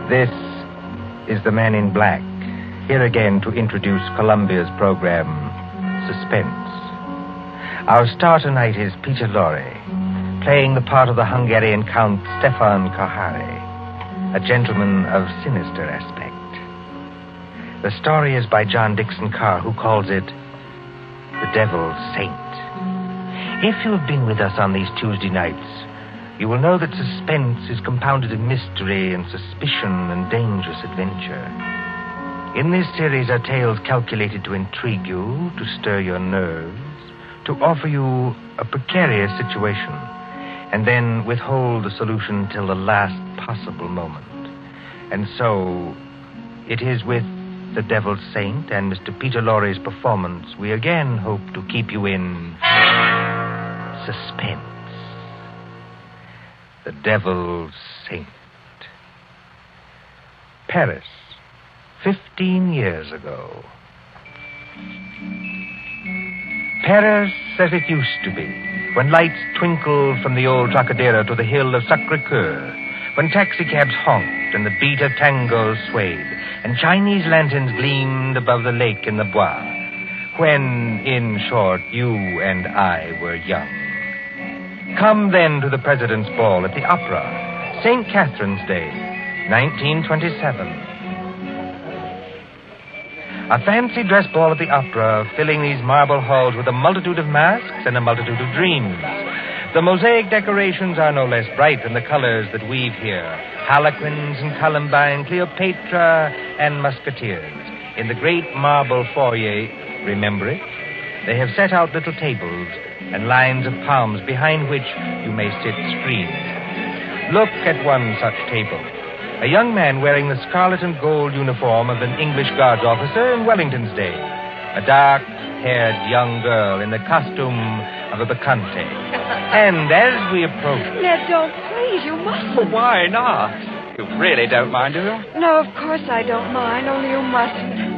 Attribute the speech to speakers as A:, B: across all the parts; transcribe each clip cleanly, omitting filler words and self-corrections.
A: This is the Man in Black, here again to introduce Columbia's program, Suspense. Our star tonight is Peter Lorre, playing the part of the Hungarian Count Stefan Kahare, a gentleman of sinister aspect. The story is by John Dixon Carr, who calls it The Devil's Saint. If you have been with us on these Tuesday nights, you will know that suspense is compounded of mystery and suspicion and dangerous adventure. In this series are tales calculated to intrigue you, to stir your nerves, to offer you a precarious situation, and then withhold the solution till the last possible moment. And so, it is with The Devil's Saint and Mr. Peter Lorre's performance we again hope to keep you in suspense. The Devil's Saint. Paris, 15 years ago. Paris as it used to be, when lights twinkled from the old Trocadero to the hill of Sacré-Cœur, when taxicabs honked and the beat of tango swayed, and Chinese lanterns gleamed above the lake in the Bois, when, in short, you and I were young. Come then to the President's Ball at the Opera, St. Catherine's Day, 1927. A fancy dress ball at the Opera, filling these marble halls with a multitude of masks and a multitude of dreams. The mosaic decorations are no less bright than the colors that weave here. Harlequins and Columbine, Cleopatra and Musketeers. In the great marble foyer, remember it? They have set out little tables and lines of palms behind which you may sit screened. Look at one such table. A young man wearing the scarlet and gold uniform of an English Guards officer in Wellington's day. A dark-haired young girl in the costume of a bacchante. And as we approach...
B: Ned, don't, please, you mustn't.
C: Well, why not? You really don't mind, do you?
B: No, of course I don't mind, only you mustn't.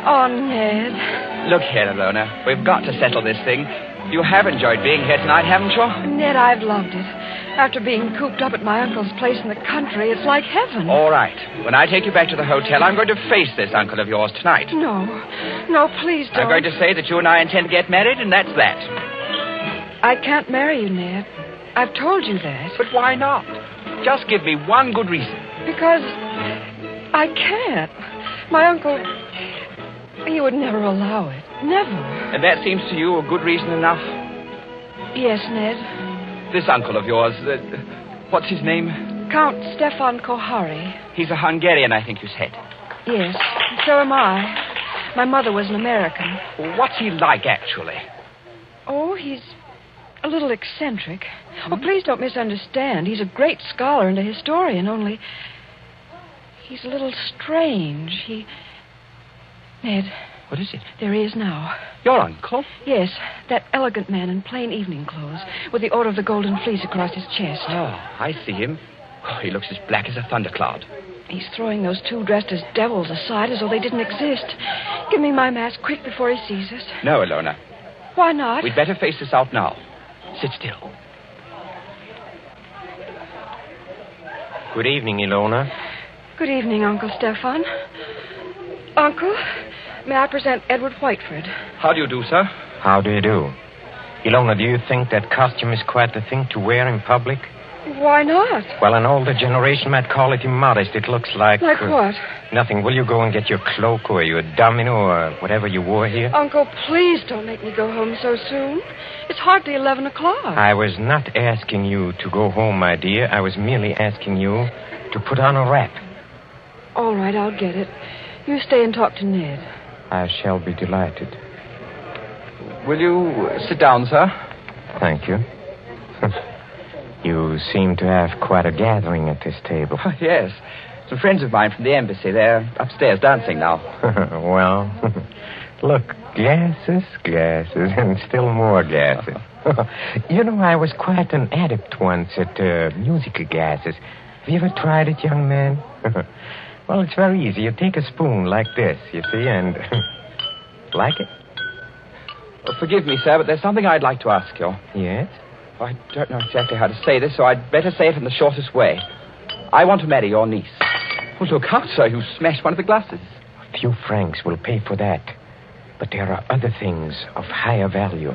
B: Oh, Ned.
C: Look here, Alona. We've got to settle this thing. You have enjoyed being here tonight, haven't you?
B: Ned, I've loved it. After being cooped up at my uncle's place in the country, it's like heaven.
C: All right. When I take you back to the hotel, I'm going to face this uncle of yours tonight.
B: No, please don't.
C: I'm going to say that you and I intend to get married, and that's that.
B: I can't marry you, Ned. I've told you that.
C: But why not? Just give me one good reason.
B: Because I can't. My uncle, he would never allow it. Never.
C: And that seems to you a good reason enough?
B: Yes, Ned.
C: This uncle of yours, what's his name?
B: Count Stefan Kahare.
C: He's a Hungarian, I think you said.
B: Yes, so am I. My mother was an American.
C: What's he like, actually?
B: Oh, he's a little eccentric. Oh, please don't misunderstand. He's a great scholar and a historian, only he's a little strange. Ned.
C: What is it?
B: There he is now.
C: Your uncle?
B: Yes, that elegant man in plain evening clothes, with the Order of the Golden Fleece across his chest.
C: Oh, I see him. Oh, he looks as black as a thundercloud.
B: He's throwing those two dressed as devils aside as though they didn't exist. Give me my mask quick before he sees us.
C: No, Alona.
B: Why not?
C: We'd better face this out now. Sit still.
A: Good evening, Ilona.
B: Good evening, Uncle Stefan. Uncle, may I present Edward Whiteford?
C: How do you do, sir?
A: How do you do? Ilona, do you think that costume is quite the thing to wear in public?
B: Why not?
A: Well, an older generation might call it immodest. It looks like...
B: Like what?
A: Nothing. Will you go and get your cloak or your domino or whatever you wore here?
B: Uncle, please don't make me go home so soon. It's hardly 11 o'clock.
A: I was not asking you to go home, my dear. I was merely asking you to put on a wrap.
B: All right, I'll get it. You stay and talk to Ned.
A: I shall be delighted.
C: Will you sit down, sir?
A: Thank you. You seem to have quite a gathering at this table.
C: Oh, yes. Some friends of mine from the embassy. They're upstairs dancing now.
A: Well, look, glasses, and still more glasses. You know, I was quite an adept once at musical gases. Have you ever tried it, young man? Well, it's very easy. You take a spoon like this, you see, and... Like it?
C: Well, forgive me, sir, but there's something I'd like to ask you.
A: Yes?
C: I don't know exactly how to say this, so I'd better say it in the shortest way. I want to marry your niece. Oh, look out, sir. You smashed one of the glasses.
D: A few francs will pay for that. But there are other things of higher value.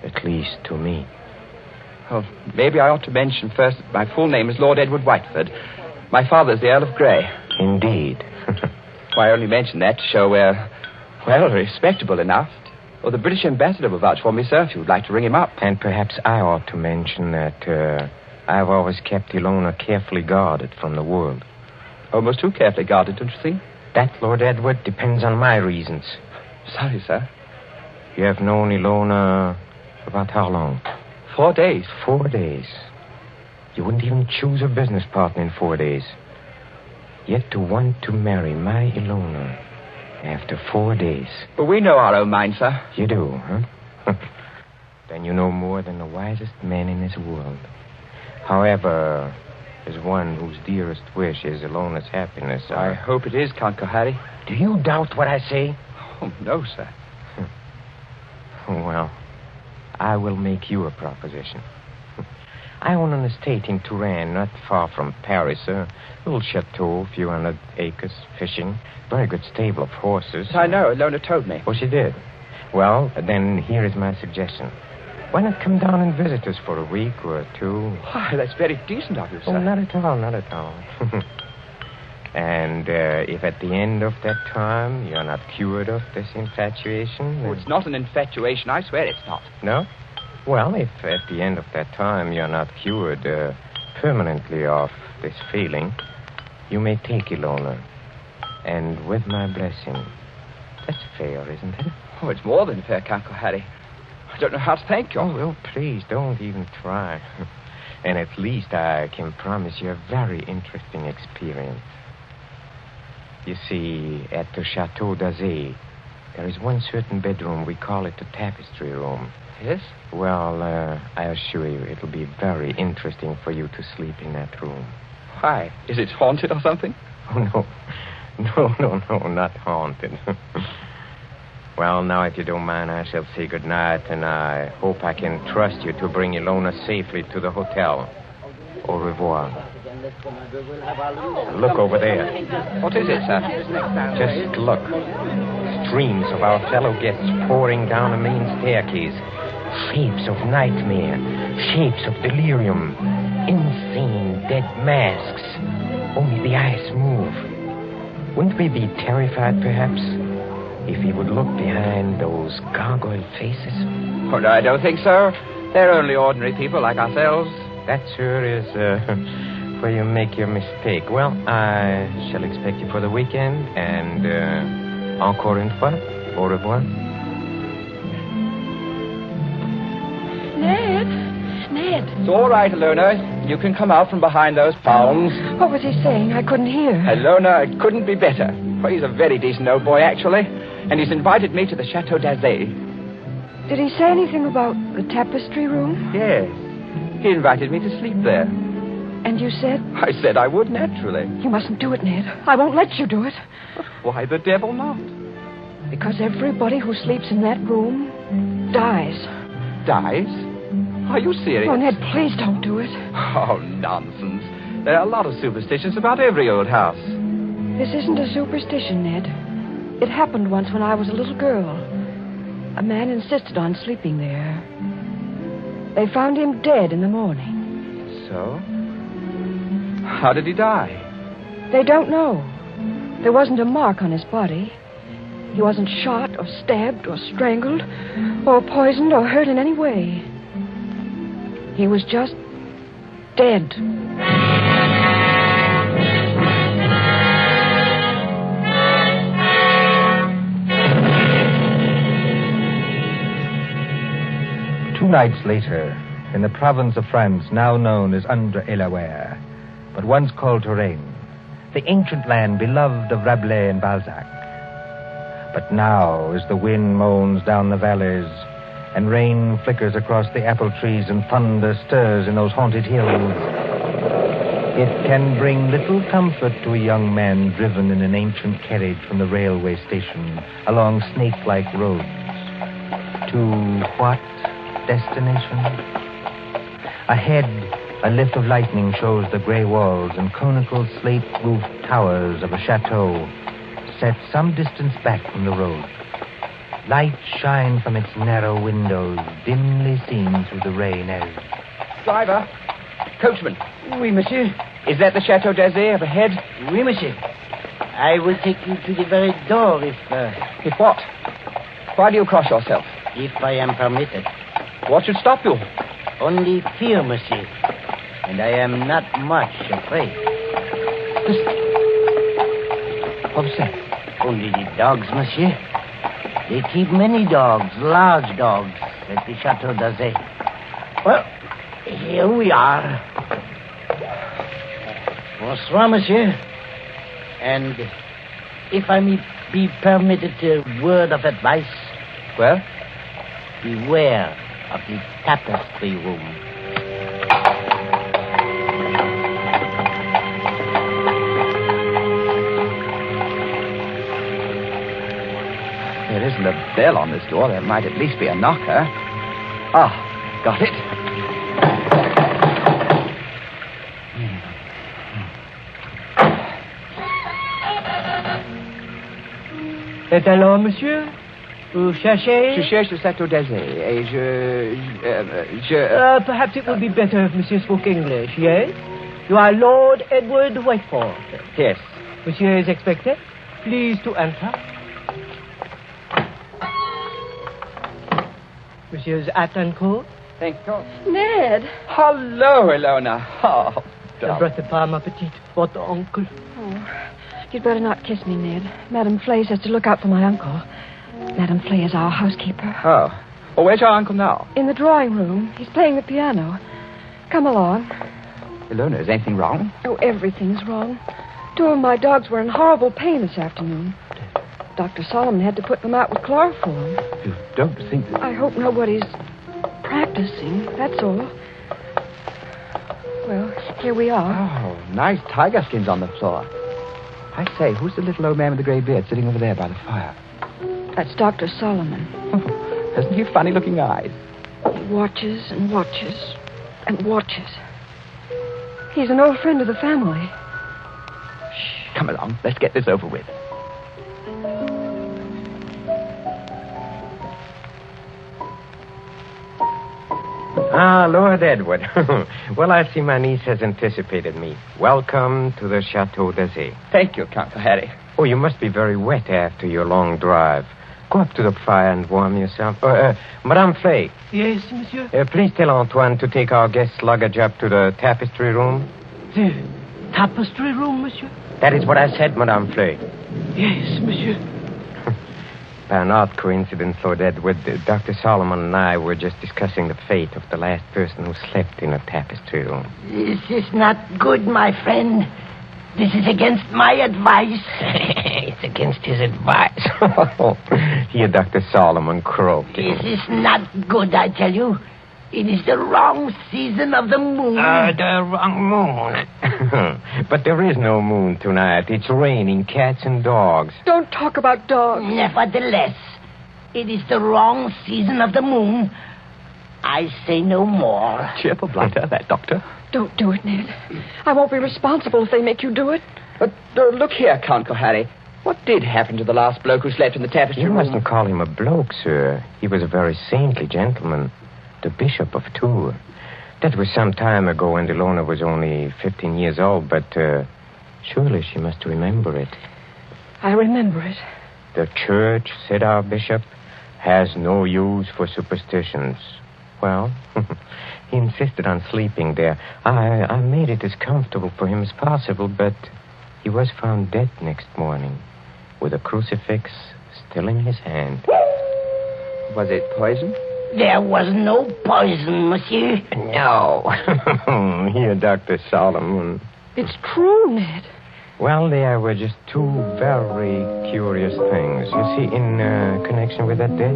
D: At least to me.
C: Oh, maybe I ought to mention first that my full name is Lord Edward Whiteford. My father's the Earl of Grey.
D: Indeed.
C: Why, I only mention that to show we're, well, respectable enough. Or the British ambassador will vouch for me, sir, if you would like to ring him up.
D: And perhaps I ought to mention that I've always kept Ilona carefully guarded from the world.
C: Almost too carefully guarded, don't you think?
D: That, Lord Edward, depends on my reasons.
C: Sorry, sir.
D: You have known Ilona about how long?
C: 4 days.
D: 4 days. You wouldn't even choose a business partner in 4 days. Yet to want to marry my Ilona after 4 days.
C: But we know our own minds, sir.
D: You do, huh? Then you know more than the wisest man in this world. However, as one whose dearest wish is Ilona's happiness,
C: I hope it is, Count Kohari.
D: Do you doubt what I say?
C: Oh, no, sir.
D: Well, I will make you a proposition. I own an estate in Touraine, not far from Paris. A little chateau, a few hundred acres, fishing. Very good stable of horses.
C: I know. Ilona told me.
D: Oh, she did? Well, then here is my suggestion. Why not come down and visit us for a week or two?
C: Why, that's very decent of you, sir.
D: Oh, not at all, not at all. And if at the end of that time you're not cured of this infatuation...
C: Oh, it's not an infatuation. I swear it's not.
D: No? Well, if at the end of that time you're not cured permanently of this feeling, you may take Ilona. And with my blessing. That's fair, isn't it?
C: Oh, it's more than fair, Count Kohari. I don't know how to thank you.
D: Oh, well, please, don't even try. And at least I can promise you a very interesting experience. You see, at the Chateau d'Azay, there is one certain bedroom. We call it the tapestry room.
C: Yes?
D: Well, I assure you, it'll be very interesting for you to sleep in that room.
C: Why? Is it haunted or something?
D: Oh, no. No, not haunted. Well, now, if you don't mind, I shall say goodnight, and I hope I can trust you to bring Ilona safely to the hotel. Au revoir. Look over there.
C: What is it, sir?
D: Just look. Streams of our fellow guests pouring down the main staircase. Shapes of nightmare. Shapes of delirium. Insane dead masks. Only the eyes move. Wouldn't we be terrified, perhaps, if he would look behind those gargoyle faces?
C: Oh, no, I don't think so. They're only ordinary people like ourselves.
D: That, sir, is where you make your mistake. Well, I shall expect you for the weekend, and encore une fois, au revoir.
B: Ned.
C: It's all right, Ilona. You can come out from behind those palms.
B: What was he saying? I couldn't hear.
C: Ilona, it couldn't be better. Well, he's a very decent old boy, actually. And he's invited me to the Chateau d'Azay.
B: Did he say anything about the tapestry room?
C: Yes. He invited me to sleep there.
B: And you said?
C: I said I would, naturally.
B: You mustn't do it, Ned. I won't let you do it.
C: Why the devil not?
B: Because everybody who sleeps in that room dies.
C: Dies? Are you serious?
B: Oh, Ned, please don't do it.
C: Oh, nonsense. There are a lot of superstitions about every old house.
B: This isn't a superstition, Ned. It happened once when I was a little girl. A man insisted on sleeping there. They found him dead in the morning.
C: So? How did he die?
B: They don't know. There wasn't a mark on his body. He wasn't shot or stabbed or strangled or poisoned or hurt in any way. He was just dead.
A: Two nights later, in the province of France now known as Indre-et-Loire, but once called Touraine, the ancient land beloved of Rabelais and Balzac. But now, as the wind moans down the valleys, and rain flickers across the apple trees, and thunder stirs in those haunted hills, it can bring little comfort to a young man driven in an ancient carriage from the railway station along snake-like roads. To what destination? Ahead, A lift of lightning shows the gray walls and conical slate-roofed towers of a chateau set some distance back from the road. Lights shine from its narrow windows, dimly seen through the rain as...
C: Driver. Coachman.
E: Oui, monsieur.
C: Is that the Chateau d'Azay up ahead?
E: Oui, monsieur. I will take you to the very door if
C: If what? Why do you cross yourself?
E: I am permitted.
C: What should stop you?
E: Only fear, monsieur. And I am not much afraid.
C: Listen. What was that?
E: Only the dogs, monsieur. They keep many dogs, large dogs, at the Chateau d'Azay. Well, here we are. Bonsoir, monsieur. And if I may be permitted a word of advice,
C: Well?
E: beware of the tapestry room.
C: There isn't a bell on this door. There might at least be a knocker. Ah, got it.
F: Et alors, monsieur? Vous cherchez?
C: Je cherche le Chateau d'Azay et
F: Perhaps it would be better if monsieur spoke English, yes? You are Lord Edward Whiteford.
C: Yes.
F: Monsieur is expected. Please to enter. Monsieur's hat and coat.
C: Thank you.
B: Ned.
C: Hello, Ilona. Oh, darling.
F: J'embrasse pas ma petite, votre oncle.
B: Oh, you'd better not kiss me, Ned. Madame Flay says to look out for my uncle. Madame Flay is our housekeeper.
C: Oh. Well, where's your uncle now?
B: In the drawing room. He's playing the piano. Come along.
C: Ilona, is anything wrong?
B: Oh, everything's wrong. 2 of my dogs were in horrible pain this afternoon. Dr. Solomon had to put them out with chloroform.
C: You don't think that...
B: I hope nobody's practicing, that's all. Well, here we are.
C: Oh, nice tiger skins on the floor. I say, who's the little old man with the grey beard sitting over there by the fire?
B: That's Dr. Solomon.
C: Hasn't he funny-looking eyes?
B: He watches and watches and watches. He's an old friend of the family.
C: Shh, come along. Let's get this over with.
D: Ah, Lord Edward. Well, I see my niece has anticipated me. Welcome to the Chateau d'Azay.
C: Thank you, Count Harry.
D: Oh, you must be very wet after your long drive. Go up to the fire and warm yourself. Madame Flay,
F: Yes, monsieur?
D: please tell Antoine to take our guest's luggage up to the tapestry room.
F: The tapestry room, monsieur?
D: That is what I said, Madame Flay.
F: Yes, monsieur.
D: By an odd coincidence, Lord Edward, Dr. Solomon and I were just discussing the fate of the last person who slept in a tapestry room.
E: This is not good, my friend. This is against my advice.
D: It's against his advice. Here, Dr. Solomon croaking.
E: This is not good, I tell you. It is the wrong season of the moon.
D: The wrong moon. But there is no moon tonight. It's raining cats and dogs.
B: Don't talk about dogs.
E: Nevertheless, it is the wrong season of the moon. I say no more.
C: Cheerful blighter, that doctor.
B: Don't do it, Ned. I won't be responsible if they make you do it.
C: But look here, Count Harry. What did happen to the last bloke who slept in the tapestry
D: You
C: room?
D: mustn't call him a bloke, sir. He was a very saintly gentleman. The Bishop of Tours. That was some time ago when Ilona was only 15 years old, but surely she must remember it.
B: I remember it.
D: The church, said our bishop, has no use for superstitions. Well, he insisted on sleeping there. I made it as comfortable for him as possible, but he was found dead next morning with a crucifix still in his hand.
C: Was it poison?
E: There was no poison, monsieur.
D: No. Here, Dr. Solomon.
B: It's true, Ned.
D: Well, there were just 2 very curious things. You see, in connection with that death,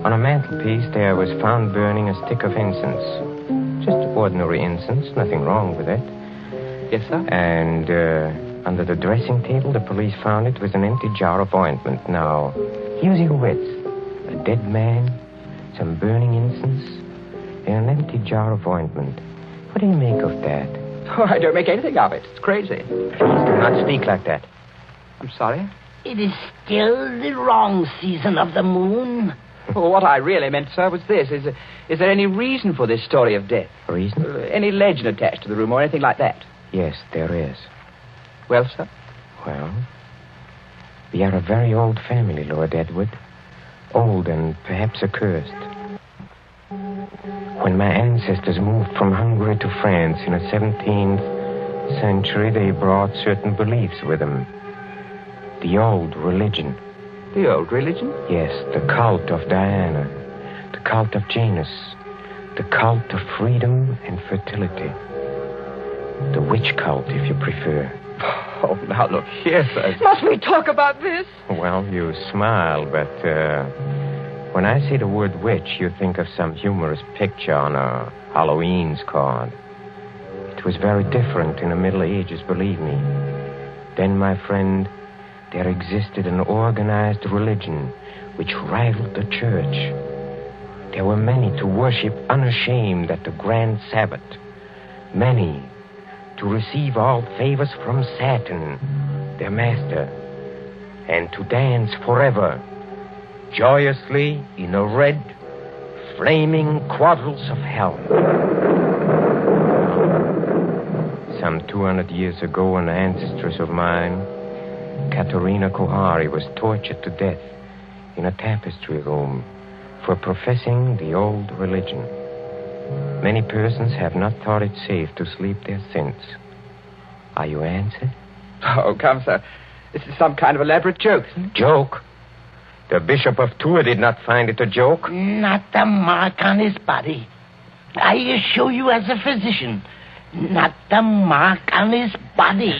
D: on a mantelpiece there was found burning a stick of incense. Just ordinary incense, nothing wrong with it.
C: Yes, sir?
D: And under the dressing table, the police found it was an empty jar of ointment. Now, use your wits. A dead man, some burning incense, and an empty jar of ointment. What do you make of that?
C: Oh, I don't make anything of it. It's crazy.
D: Please do not speak like that.
C: I'm sorry.
E: It is still the wrong season of the moon.
C: Well, what I really meant, sir, was this. Is there any reason for this story of death?
D: Reason?
C: Any legend attached to the room or anything like that?
D: Yes, there is.
C: Well, sir?
D: Well, we are a very old family, Lord Edward. Old and perhaps accursed. When my ancestors moved from Hungary to France in the 17th century, they brought certain beliefs with them. The old religion.
C: The old religion?
D: Yes, the cult of Diana, the cult of Janus, the cult of freedom and fertility. The witch cult, if you prefer.
C: Oh, now look here, sir.
B: Must we talk about this?
D: Well, you smile, but when I say the word witch, you think of some humorous picture on a Halloween's card. It was very different in the Middle Ages, believe me. Then, my friend, there existed an organized religion which rivaled the church. There were many to worship unashamed at the grand Sabbath. Many to receive all favors from Saturn, their master, and to dance forever, joyously in the red, flaming quadrants of hell. Some 200 years ago, an ancestress of mine, Katerina Kohari, was tortured to death in a tapestry room for professing the old religion. Many persons have not thought it safe to sleep there since. Are you answered?
C: Oh, come, sir. This is some kind of elaborate joke, isn't it?
D: Joke? The Bishop of Tours did not find it a joke.
E: Not a mark on his body. I assure you as a physician, not a mark on his body.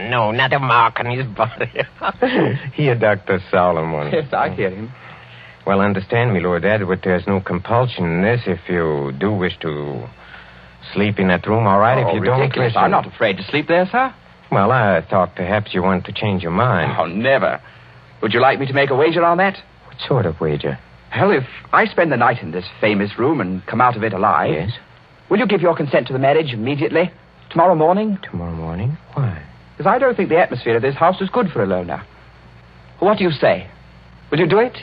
D: No, not a mark on his body. Here, Dr. Solomon.
C: Yes, I hear him.
D: Well, understand me, Lord Edward, there's no compulsion in this. If you do wish to sleep in that room, all right. If you
C: ridiculous.
D: don't...
C: I'm not afraid to sleep there, sir.
D: Well, I thought perhaps you wanted to change your mind.
C: Oh, never. Would you like me to make a wager on that?
D: What sort of wager?
C: Hell, if I spend the night in this famous room and come out of it alive...
D: Yes?
C: Will you give your consent to the marriage immediately? Tomorrow morning?
D: Tomorrow morning? Why?
C: Because I don't think the atmosphere of this house is good for a loner. What do you say? Will you do it?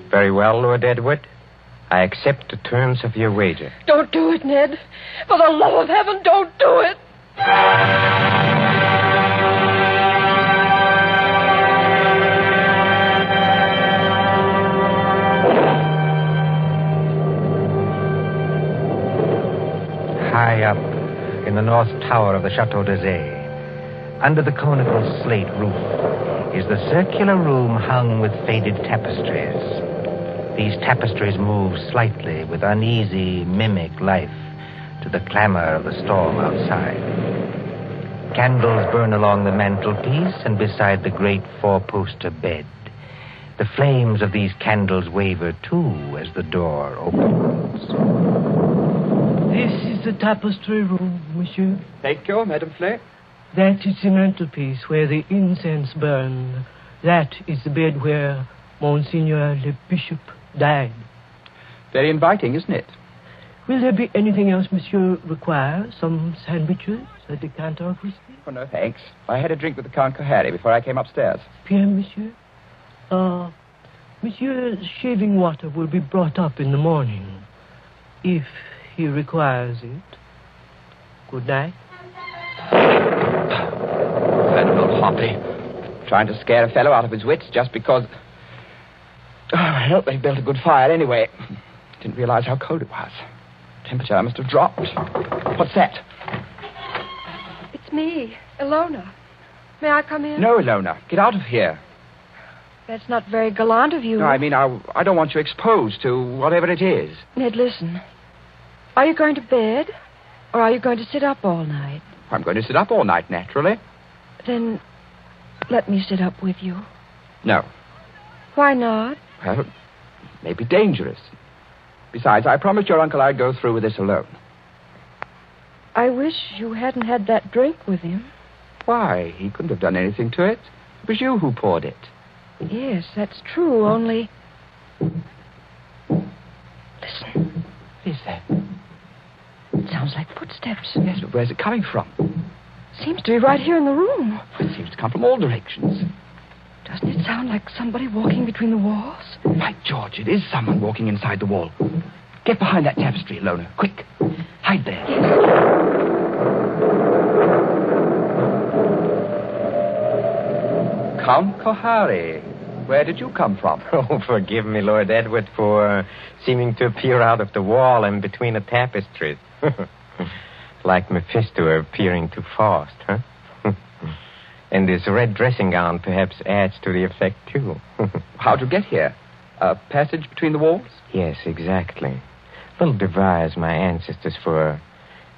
D: Very well, Lord Edward. I accept the terms of your wager.
B: Don't do it, Ned. For the love of heaven, don't do it.
A: High up in the north tower of the Chateau d'Azay, under the conical slate roof, is the circular room hung with faded tapestries. These tapestries move slightly with uneasy, mimic life to the clamor of the storm outside. Candles burn along the mantelpiece and beside the great four-poster bed. The flames of these candles waver, too, as the door opens.
F: This is the tapestry room, monsieur.
C: Thank you, Madame Flay.
F: That is the mantelpiece where the incense burned. That is the bed where Monseigneur le Bishop died.
C: Very inviting, isn't it?
F: Will there be anything else monsieur requires? Some sandwiches? A decanter of whiskey?
C: Oh, no, thanks. I had a drink with the Count Kohari before I came upstairs.
F: Bien, monsieur. Monsieur's shaving water will be brought up in the morning, if he requires it. Good night.
C: Venerable Hoppy. Trying to scare a fellow out of his wits just because... Oh, I hope they built a good fire anyway. Didn't realize how cold it was. Temperature must have dropped. What's that?
B: It's me, Ilona. May I come in?
C: No, Ilona. Get out of here.
B: That's not very gallant of you.
C: No, I mean, I don't want you exposed to whatever it is.
B: Ned, listen. Are you going to bed? Or are you going to sit up all night?
C: I'm going to sit up all night, naturally.
B: Then let me sit up with you.
C: No.
B: Why not?
C: Well, it may be dangerous. Besides, I promised your uncle I'd go through with this alone.
B: I wish you hadn't had that drink with him.
C: Why? He couldn't have done anything to it. It was you who poured it.
B: Yes, that's true, only Listen.
C: What is that?
B: It sounds like footsteps.
C: Yes, but where's it coming from?
B: Seems to be right here in the room.
C: It seems to come from all directions.
B: Doesn't it sound like somebody walking between the walls?
C: By George, it is someone walking inside the wall. Get behind that tapestry, Lona. Quick. Hide there. Count Kohari, where did you come from?
D: Oh, forgive me, Lord Edward, for seeming to appear out of the wall and between the tapestries. Like Mephisto appearing to Faust, huh? And this red dressing gown perhaps adds to the effect, too.
C: How'd you get here? A passage between the walls?
D: Yes, exactly. Little device my ancestors for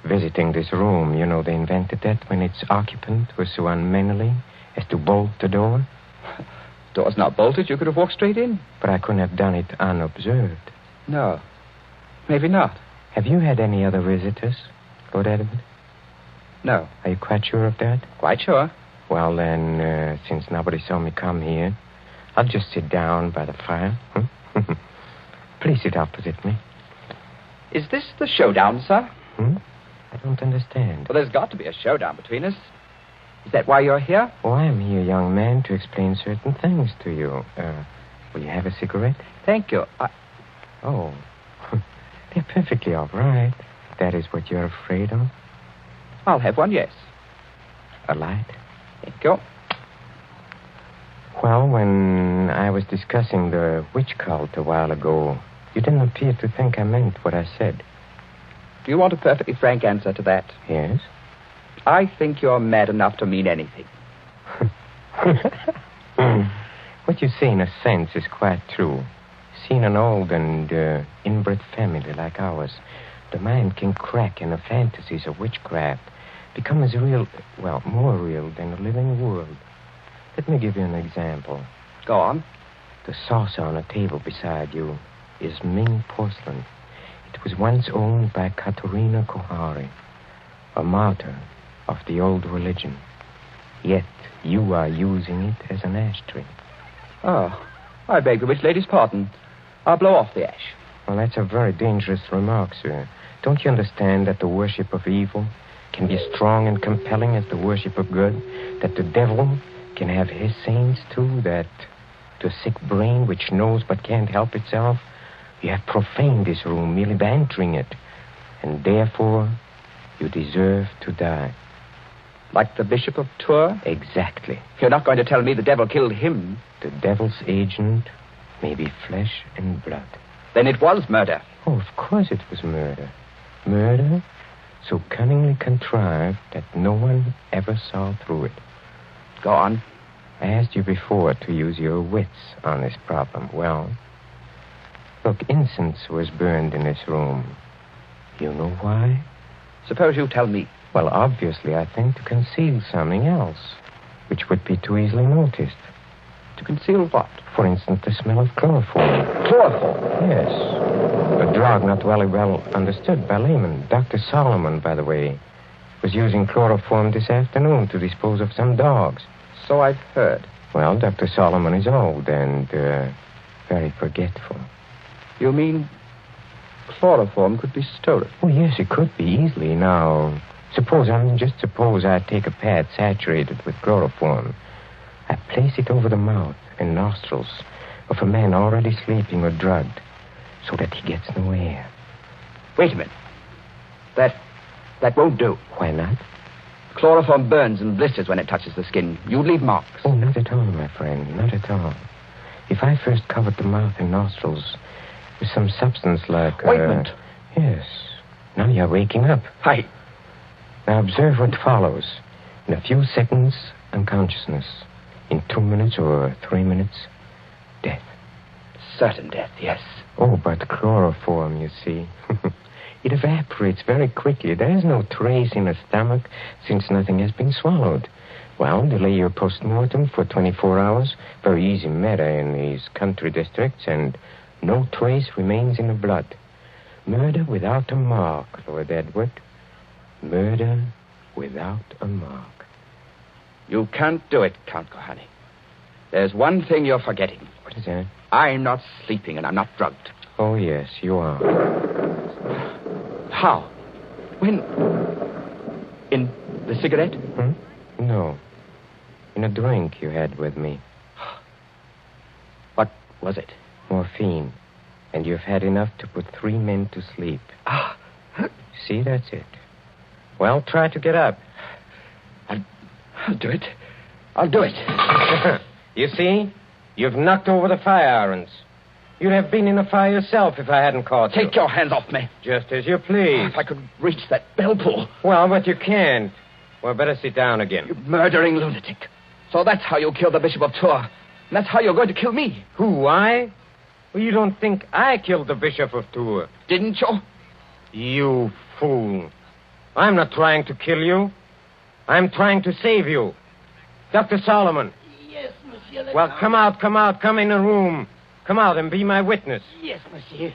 D: visiting this room. You know, they invented that when its occupant was so unmannerly as to bolt the door.
C: Door's not bolted. You could have walked straight in.
D: But I couldn't have done it unobserved.
C: No. Maybe not.
D: Have you had any other visitors, Lord Edward?
C: No.
D: Are you quite sure of that?
C: Quite sure.
D: Well, then, since nobody saw me come here, I'll just sit down by the fire. Please sit opposite me.
C: Is this the showdown, sir?
D: I don't understand.
C: Well, there's got to be a showdown between us. Is that why you're here?
D: Oh, I'm here, young man, to explain certain things to you. Will you have a cigarette?
C: Thank you.
D: Oh, they're perfectly all right. If that is what you're afraid of.
C: I'll have one, yes.
D: A light?
C: Thank you.
D: Well, when I was discussing the witch cult a while ago, you didn't appear to think I meant what I said.
C: Do you want a perfectly frank answer to that?
D: Yes?
C: I think you're mad enough to mean anything.
D: What you say, in a sense, is quite true. See, in an old and inbred family like ours, the mind can crack and the fantasies of witchcraft become as real, well, more real than the living world. Let me give you an example.
C: Go on.
D: The saucer on a table beside you is Ming porcelain. It was once owned by Katerina Kohari, a martyr of the old religion. Yet you are using it as an ashtray.
C: Oh, I beg the witch lady's pardon. I'll blow off the ash.
D: Well, that's a very dangerous remark, sir. Don't you understand that the worship of evil can be as strong and compelling as the worship of good? That the devil can have his saints, too? That to a sick brain which knows but can't help itself, you have profaned this room merely by entering it. And therefore, you deserve to die.
C: Like the Bishop of Tours?
D: Exactly.
C: You're not going to tell me the devil killed him?
D: The devil's agent may be flesh and blood.
C: Then it was murder.
D: Oh, of course it was murder. Murder so cunningly contrived that no one ever saw through it.
C: Go on.
D: I asked you before to use your wits on this problem. Well, look, incense was burned in this room. You know why?
C: Suppose you tell me.
D: Well, obviously, I think to conceal something else, which would be too easily noticed.
C: To conceal what?
D: For instance, the smell of chloroform.
C: Chloroform?
D: Yes. A drug not very well understood by laymen. Dr. Solomon, by the way, was using chloroform this afternoon to dispose of some dogs.
C: So I've heard.
D: Well, Dr. Solomon is old and very forgetful.
C: You mean chloroform could be stolen?
D: Oh, yes, it could be easily. Now, suppose I take a pad saturated with chloroform. I place it over the mouth and nostrils of a man already sleeping or drugged so that he gets no air.
C: Wait a minute. That won't do.
D: Why not?
C: Chloroform burns and blisters when it touches the skin. You'd leave marks.
D: Oh, not at all, my friend. Not at all. If I first covered the mouth and nostrils with some substance like...
C: Ointment.
D: Yes. Now you're waking up.
C: Hi.
D: Now observe what follows. In a few seconds, unconsciousness. In 2 minutes or 3 minutes, death.
C: Certain death, yes.
D: Oh, but chloroform, you see. It evaporates very quickly. There is no trace in the stomach since nothing has been swallowed. Well, delay your post-mortem for 24 hours. Very easy matter in these country districts, and no trace remains in the blood. Murder without a mark, Lord Edward. Murder without a mark.
C: You can't do it, Count Kohani. There's one thing you're forgetting.
D: What is that?
C: I'm not sleeping and I'm not drugged.
D: Oh, yes, you are.
C: How? When? In the cigarette?
D: No. In a drink you had with me.
C: What was it?
D: Morphine. And you've had enough to put 3 men to sleep. See, that's it. Well, try to get up.
C: I'll do it. I'll do it.
D: You see? You've knocked over the fire irons. You'd have been in a fire yourself if I hadn't caught you.
C: Take your hands off me.
D: Just as you please.
C: If I could reach that bell pull.
D: Well, but you can't. Well, better sit down again.
C: You murdering lunatic. So that's how you killed the Bishop of Tours. And that's how you're going to kill me.
D: Who, I? Well, you don't think I killed the Bishop of Tours?
C: Didn't you?
D: You fool. I'm not trying to kill you. I'm trying to save you. Dr. Solomon.
E: Yes, monsieur.
D: Well, come out. Come in the room. Come out and be my witness.
E: Yes, monsieur.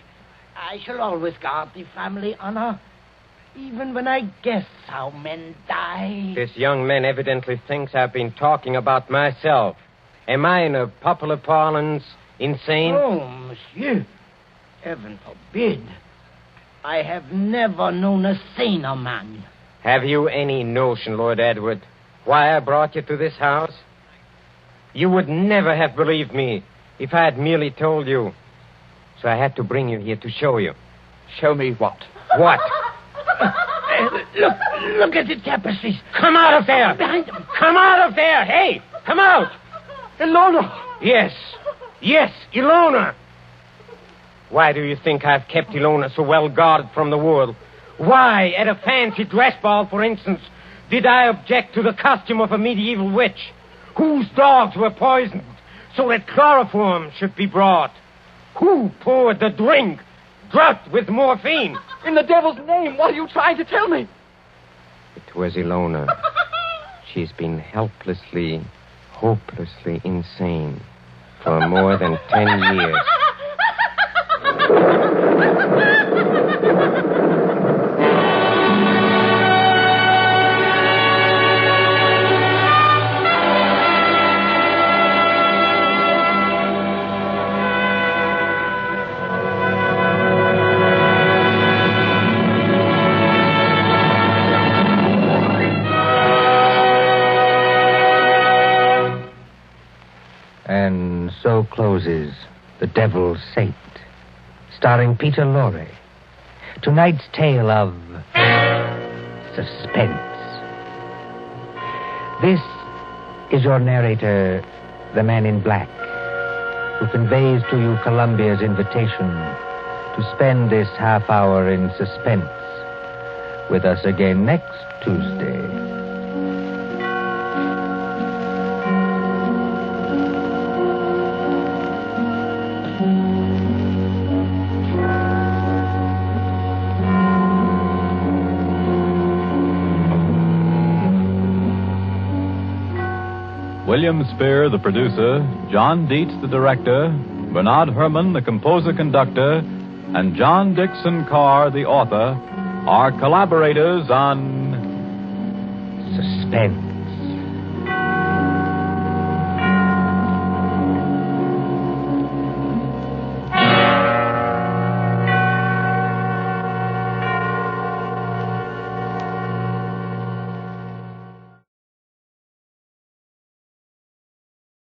E: I shall always guard the family honor, even when I guess how men die.
D: This young man evidently thinks I've been talking about myself. Am I, in a popular parlance, insane?
E: Oh, monsieur. Heaven forbid. I have never known a saner man.
D: Have you any notion, Lord Edward, why I brought you to this house? You would never have believed me if I had merely told you. So I had to bring you here to show you.
C: Show me what?
D: What?
E: Look at the tapestries.
D: Come out of there!
E: Behind them.
D: Come out of there! Hey, come out!
C: Ilona!
D: Yes, Ilona. Why do you think I've kept Ilona so well guarded from the world? Why, at a fancy dress ball, for instance, did I object to the costume of a medieval witch, whose dogs were poisoned so that chloroform should be brought? Who poured the drink drugged with morphine?
C: In the devil's name, what are you trying to tell me?
D: It was Ilona. She's been helplessly, hopelessly insane for more than 10 years.
A: And so closes The Devil's Saint, starring Peter Lorre. Tonight's tale of suspense. This is your narrator, the man in black, who conveys to you Columbia's invitation to spend this half hour in suspense with us again next Tuesday.
G: William Spear, the producer, John Dietz, the director, Bernard Herrmann, the composer-conductor, and John Dixon Carr, the author, are collaborators on
A: Suspense.